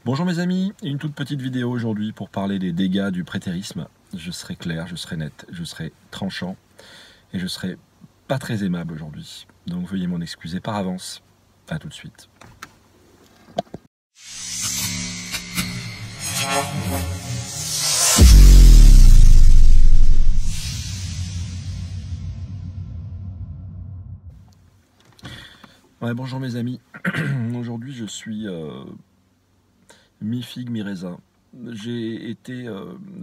Bonjour mes amis, une toute petite vidéo aujourd'hui pour parler des dégâts du prétérisme. Je serai clair, je serai net, je serai tranchant et je serai pas très aimable aujourd'hui. Donc veuillez m'en excuser par avance. A tout de suite. Ouais, bonjour mes amis. Aujourd'hui je suis mi-figue, mi-raisin. J'ai été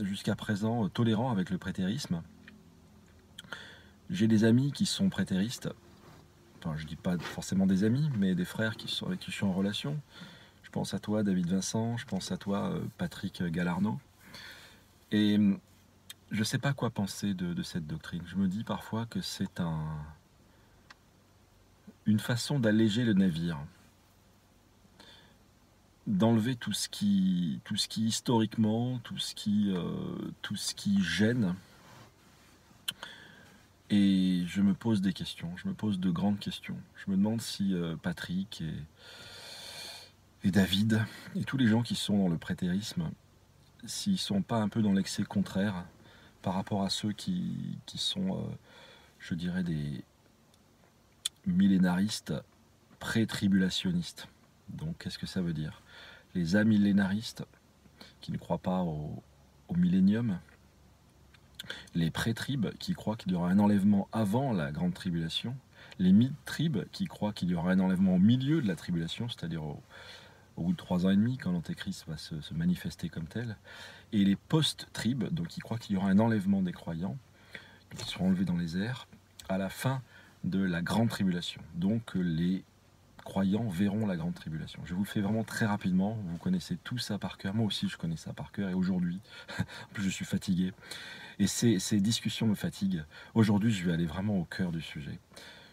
jusqu'à présent tolérant avec le prétérisme. J'ai des amis qui sont prétéristes. Enfin, je dis pas forcément des amis, mais des frères avec qui je suis en relation. Je pense à toi, David Vincent, je pense à toi, Patrick Galarno. Et je ne sais pas quoi penser de cette doctrine. Je me dis parfois que c'est une façon d'alléger le navire, d'enlever tout ce qui historiquement, tout ce qui gêne. Et je me pose des questions, je me pose de grandes questions. Je me demande si Patrick et David et tous les gens qui sont dans le prétérisme, s'ils ne sont pas un peu dans l'excès contraire par rapport à ceux qui sont, je dirais, des millénaristes pré-tribulationnistes. Donc qu'est-ce que ça veut dire? Les amillénaristes qui ne croient pas au millénium, les pré-tribes qui croient qu'il y aura un enlèvement avant la grande tribulation, les mid-tribes qui croient qu'il y aura un enlèvement au milieu de la tribulation, c'est-à-dire au bout de 3 ans et demi, quand l'Antéchrist va se manifester comme tel, et les post-tribes, donc qui croient qu'il y aura un enlèvement des croyants, qui seront enlevés dans les airs, à la fin de la grande tribulation. Donc les croyants verront la grande tribulation. Je vous le fais vraiment très rapidement, vous connaissez tout ça par cœur, moi aussi je connais ça par cœur, et aujourd'hui, en plus je suis fatigué, et ces discussions me fatiguent. Aujourd'hui je vais aller vraiment au cœur du sujet.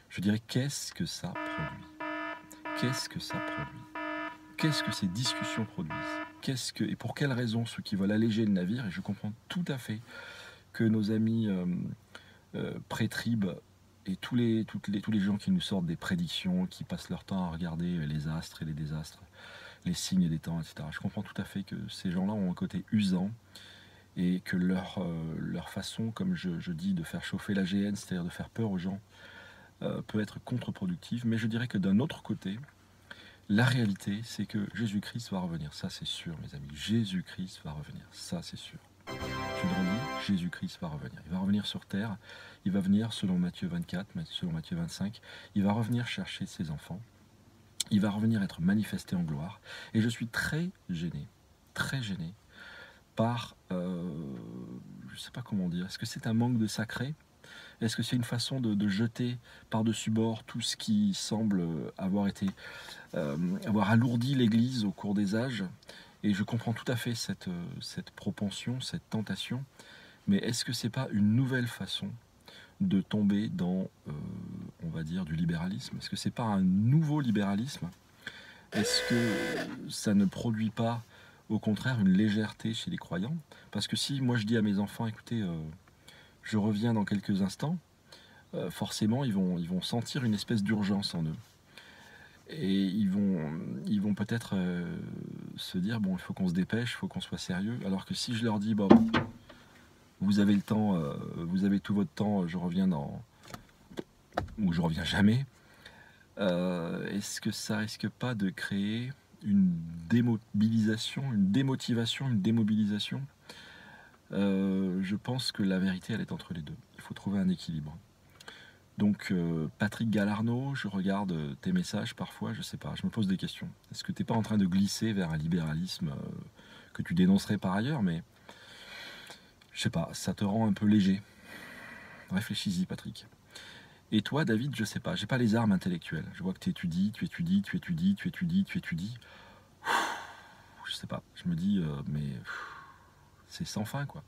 Je dirais, qu'est-ce que ça produit? Qu'est-ce que ça produit? Qu'est-ce que ces discussions produisent? Et pour quelles raisons ceux qui veulent alléger le navire, et je comprends tout à fait que nos amis pré-trib et tous les gens qui nous sortent des prédictions, qui passent leur temps à regarder les astres et les désastres, les signes des temps, etc. Je comprends tout à fait que ces gens-là ont un côté usant et que leur façon, comme je dis, de faire chauffer la GN, c'est-à-dire de faire peur aux gens, peut être contre-productive. Mais je dirais que d'un autre côté, la réalité, c'est que Jésus-Christ va revenir. Ça, c'est sûr, mes amis. Jésus-Christ va revenir. Ça, c'est sûr. Je le redis, Jésus-Christ va revenir. Il va revenir sur terre. Il va venir, selon Matthieu 24, selon Matthieu 25, il va revenir chercher ses enfants. Il va revenir être manifesté en gloire. Et je suis très gêné par, je ne sais pas comment dire, est-ce que c'est un manque de sacré? Est-ce que c'est une façon de jeter par-dessus bord tout ce qui semble avoir alourdi l'Église au cours des âges? Et je comprends tout à fait cette propension, cette tentation, mais est-ce que c'est pas une nouvelle façon de tomber dans, on va dire, du libéralisme? Est-ce que c'est pas un nouveau libéralisme? Est-ce que ça ne produit pas, au contraire, une légèreté chez les croyants? Parce que si moi je dis à mes enfants, écoutez, je reviens dans quelques instants, forcément ils vont sentir une espèce d'urgence en eux. Et ils vont peut-être se dire, bon, il faut qu'on se dépêche, il faut qu'on soit sérieux. Alors que si je leur dis, bon, vous avez le temps, vous avez tout votre temps, je reviens ou je reviens jamais, est-ce que ça risque pas de créer une démobilisation, une démotivation, une démobilisation? Je pense que la vérité, elle est entre les deux. Il faut trouver un équilibre. Donc Patrick Galarno, je regarde tes messages parfois, je sais pas, je me pose des questions. Est-ce que tu n'es pas en train de glisser vers un libéralisme que tu dénoncerais par ailleurs, mais je sais pas, ça te rend un peu léger. Réfléchis-y, Patrick. Et toi, David, je sais pas, j'ai pas les armes intellectuelles. Je vois que tu étudies. Je sais pas, je me dis, mais c'est sans fin, quoi.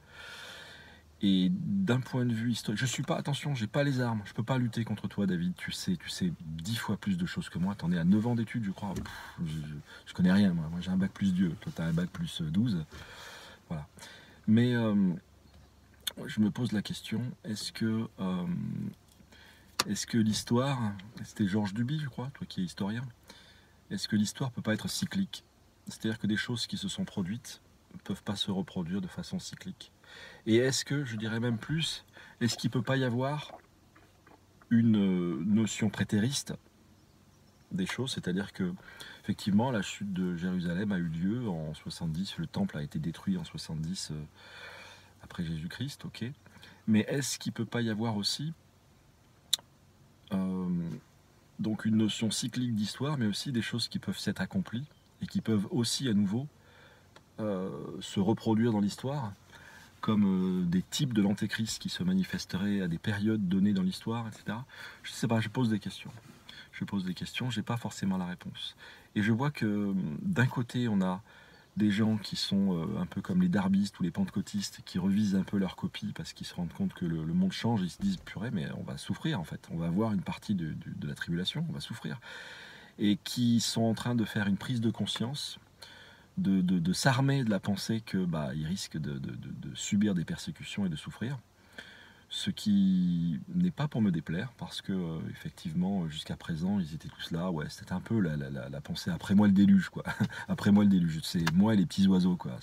Et d'un point de vue historique, je suis pas, attention, j'ai pas les armes, je peux pas lutter contre toi, David, tu sais 10 fois plus de choses que moi, t'en es à 9 ans d'études, je crois. Je connais rien, moi j'ai un bac plus 2, toi t'as un bac plus 12, voilà. Mais je me pose la question, est-ce que l'histoire, c'était Georges Duby, je crois, toi qui es historien, est-ce que l'histoire peut pas être cyclique? C'est-à-dire que des choses qui se sont produites ne peuvent pas se reproduire de façon cyclique. Et est-ce que, je dirais même plus, est-ce qu'il ne peut pas y avoir une notion prétériste des choses, c'est-à-dire que effectivement la chute de Jérusalem a eu lieu en 70, le temple a été détruit en 70 après Jésus-Christ, ok. Mais est-ce qu'il ne peut pas y avoir aussi donc une notion cyclique d'histoire, mais aussi des choses qui peuvent s'être accomplies et qui peuvent aussi à nouveau se reproduire dans l'histoire, comme des types de l'antéchrist qui se manifesteraient à des périodes données dans l'histoire, etc. Je ne sais pas, je pose des questions. Je pose des questions, j'ai pas forcément la réponse. Et je vois que d'un côté, on a des gens qui sont un peu comme les darbistes ou les pentecôtistes, qui revisent un peu leur copie parce qu'ils se rendent compte que le monde change, ils se disent purée, mais on va souffrir en fait, on va avoir une partie de la tribulation, on va souffrir. Et qui sont en train de faire une prise de conscience, de s'armer de la pensée que ils risquent de subir des persécutions et de souffrir. Ce qui n'est pas pour me déplaire, parce que effectivement, jusqu'à présent, ils étaient tous là. Ouais, c'était un peu la pensée après moi le déluge, quoi. Après moi le déluge, c'est moi et les petits oiseaux, quoi.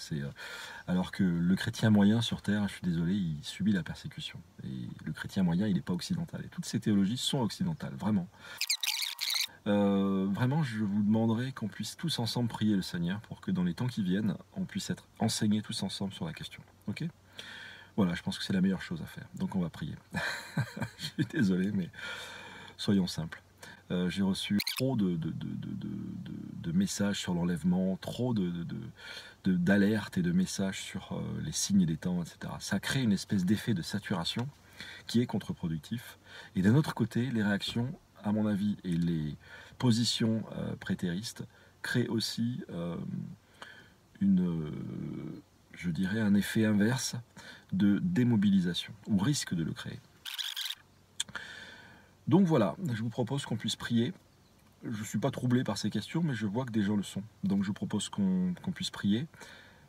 Alors que le chrétien moyen sur terre, je suis désolé, il subit la persécution. Et le chrétien moyen, il n'est pas occidental. Et toutes ces théologies sont occidentales, vraiment. Vraiment, je vous demanderai qu'on puisse tous ensemble prier le Seigneur pour que dans les temps qui viennent, on puisse être enseignés tous ensemble sur la question. Ok ? Voilà, je pense que c'est la meilleure chose à faire. Donc on va prier. Je suis désolé, mais soyons simples. J'ai reçu trop de messages sur l'enlèvement, trop d'alertes et de messages sur les signes des temps, etc. Ça crée une espèce d'effet de saturation qui est contre-productif. Et d'un autre côté, les réactions, à mon avis, et les positions prétéristes créent aussi je dirais, un effet inverse de démobilisation, ou risque de le créer. Donc voilà, je vous propose qu'on puisse prier. Je ne suis pas troublé par ces questions, mais je vois que des gens le sont. Donc je vous propose qu'on puisse prier.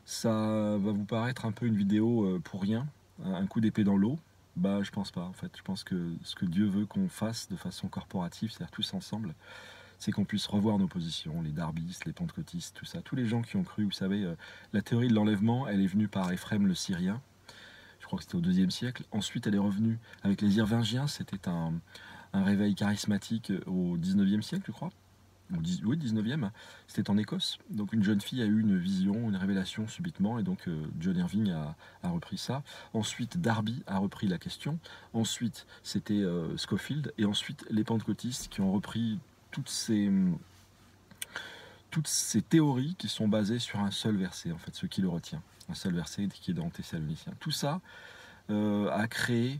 Ça va vous paraître un peu une vidéo pour rien, un coup d'épée dans l'eau. Je pense pas en fait. Je pense que ce que Dieu veut qu'on fasse de façon corporative, c'est-à-dire tous ensemble, c'est qu'on puisse revoir nos positions, les darbistes, les pentecôtistes, tout ça. Tous les gens qui ont cru, vous savez, la théorie de l'enlèvement, elle est venue par Éphrem le Syrien, je crois que c'était au IIe siècle. Ensuite, elle est revenue avec les Irvingiens, c'était un réveil charismatique au XIXe siècle, je crois. Oui, 19e, c'était en Écosse. Donc une jeune fille a eu une vision, une révélation subitement, et donc John Irving a repris ça. Ensuite, Darby a repris la question. Ensuite, c'était Scofield, et ensuite les pentecôtistes qui ont repris toutes ces théories qui sont basées sur un seul verset, en fait, ce qui le retient. Un seul verset qui est dans Thessaloniciens. Tout ça a créé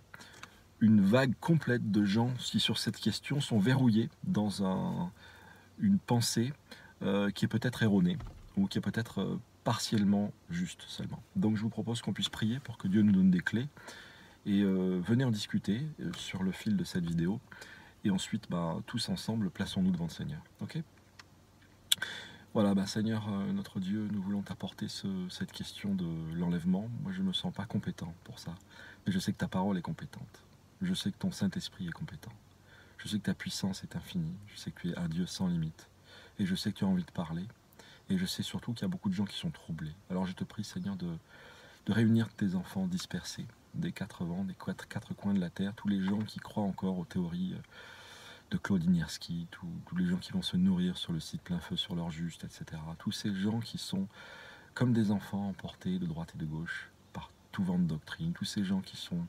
une vague complète de gens qui, sur cette question, sont verrouillés dans une pensée qui est peut-être erronée, ou qui est peut-être partiellement juste seulement. Donc je vous propose qu'on puisse prier pour que Dieu nous donne des clés, et venez en discuter sur le fil de cette vidéo. Et ensuite, tous ensemble, plaçons-nous devant le Seigneur. Ok ? Voilà, Seigneur, notre Dieu, nous voulons t'apporter cette question de l'enlèvement. Moi, je ne me sens pas compétent pour ça. Mais je sais que ta parole est compétente. Je sais que ton Saint-Esprit est compétent. Je sais que ta puissance est infinie. Je sais que tu es un Dieu sans limite. Et je sais que tu as envie de parler. Et je sais surtout qu'il y a beaucoup de gens qui sont troublés. Alors je te prie, Seigneur, de réunir tes enfants dispersés des quatre vents, des quatre coins de la terre, tous les gens qui croient encore aux théories de Claude Iniarski, tous les gens qui vont se nourrir sur le site Plein Feu sur leur juste, etc. Tous ces gens qui sont comme des enfants emportés de droite et de gauche par tout vent de doctrine, tous ces gens qui sont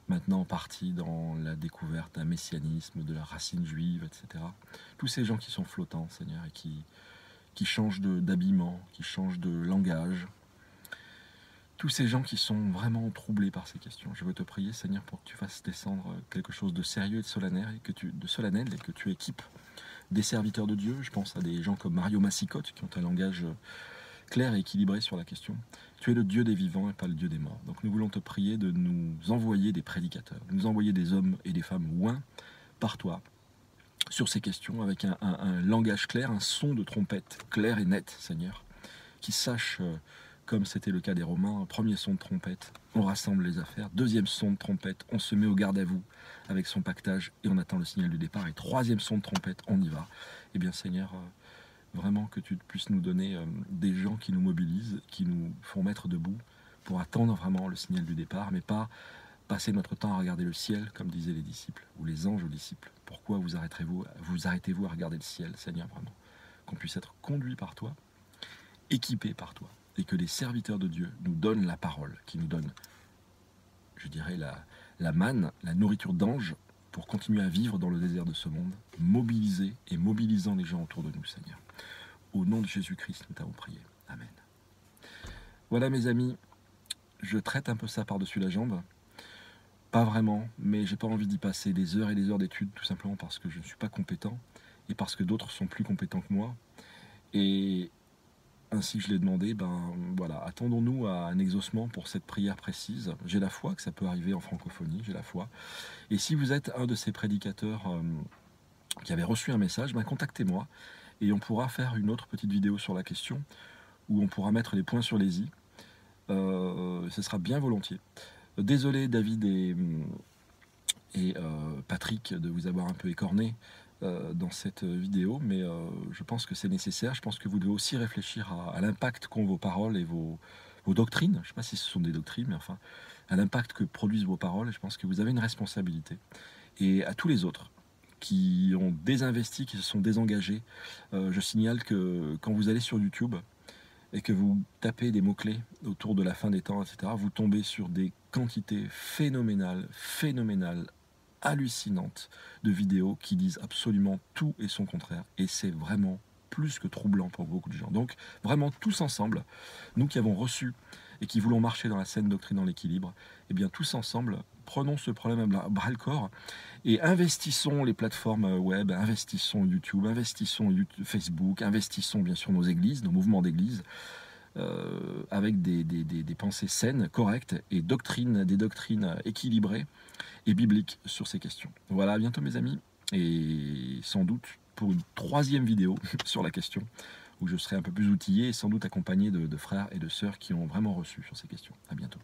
maintenant partis dans la découverte d'un messianisme, de la racine juive, etc. Tous ces gens qui sont flottants, Seigneur, et qui changent d'habillement, qui changent de langage. Tous ces gens qui sont vraiment troublés par ces questions. Je veux te prier, Seigneur, pour que tu fasses descendre quelque chose de sérieux et de solennel, et que tu équipes des serviteurs de Dieu. Je pense à des gens comme Mario Massicotte, qui ont un langage clair et équilibré sur la question. Tu es le Dieu des vivants et pas le Dieu des morts. Donc nous voulons te prier de nous envoyer des prédicateurs, de nous envoyer des hommes et des femmes oints par toi sur ces questions, avec un langage clair, un son de trompette clair et net, Seigneur, qui sache... comme c'était le cas des Romains, un premier son de trompette, on rassemble les affaires. Deuxième son de trompette, on se met au garde à vous avec son pactage et on attend le signal du départ. Et troisième son de trompette, on y va. Eh bien Seigneur, vraiment que tu puisses nous donner des gens qui nous mobilisent, qui nous font mettre debout pour attendre vraiment le signal du départ, mais pas passer notre temps à regarder le ciel, comme disaient les disciples, ou les anges aux disciples. Pourquoi vous arrêtez-vous à regarder le ciel, Seigneur, vraiment? Qu'on puisse être conduit par toi, équipé par toi, et que les serviteurs de Dieu nous donnent la parole, qui nous donne, je dirais, la manne, la nourriture d'ange, pour continuer à vivre dans le désert de ce monde, mobilisés et mobilisant les gens autour de nous, Seigneur. Au nom de Jésus-Christ, nous t'avons prié. Amen. Voilà mes amis, je traite un peu ça par-dessus la jambe. Pas vraiment, mais j'ai pas envie d'y passer des heures et des heures d'études, tout simplement parce que je ne suis pas compétent, et parce que d'autres sont plus compétents que moi. Et ainsi que je l'ai demandé, ben voilà, attendons-nous à un exaucement pour cette prière précise. J'ai la foi que ça peut arriver en francophonie, j'ai la foi. Et si vous êtes un de ces prédicateurs qui avait reçu un message, ben contactez-moi, et on pourra faire une autre petite vidéo sur la question, où on pourra mettre les points sur les i. Ce sera bien volontiers. Désolé David et Patrick de vous avoir un peu écorné dans cette vidéo, mais je pense que c'est nécessaire. Je pense que vous devez aussi réfléchir à l'impact qu'ont vos paroles et vos doctrines. Je ne sais pas si ce sont des doctrines, mais enfin, à l'impact que produisent vos paroles. Je pense que vous avez une responsabilité. Et à tous les autres qui ont désinvesti, qui se sont désengagés, je signale que quand vous allez sur YouTube, et que vous tapez des mots-clés autour de la fin des temps, etc., vous tombez sur des quantités phénoménales, hallucinantes de vidéos qui disent absolument tout et son contraire. Et c'est vraiment plus que troublant pour beaucoup de gens. Donc, vraiment, tous ensemble, nous qui avons reçu et qui voulons marcher dans la saine doctrine, dans l'équilibre, eh bien, tous ensemble, prenons ce problème à bras-le-corps et investissons les plateformes web, investissons YouTube, investissons Facebook, investissons bien sûr nos églises, nos mouvements d'église, avec des pensées saines, correctes et des doctrines équilibrées et bibliques sur ces questions. Voilà, à bientôt mes amis, et sans doute pour une 3e vidéo sur la question, où je serai un peu plus outillé et sans doute accompagné de frères et de sœurs qui ont vraiment reçu sur ces questions. À bientôt.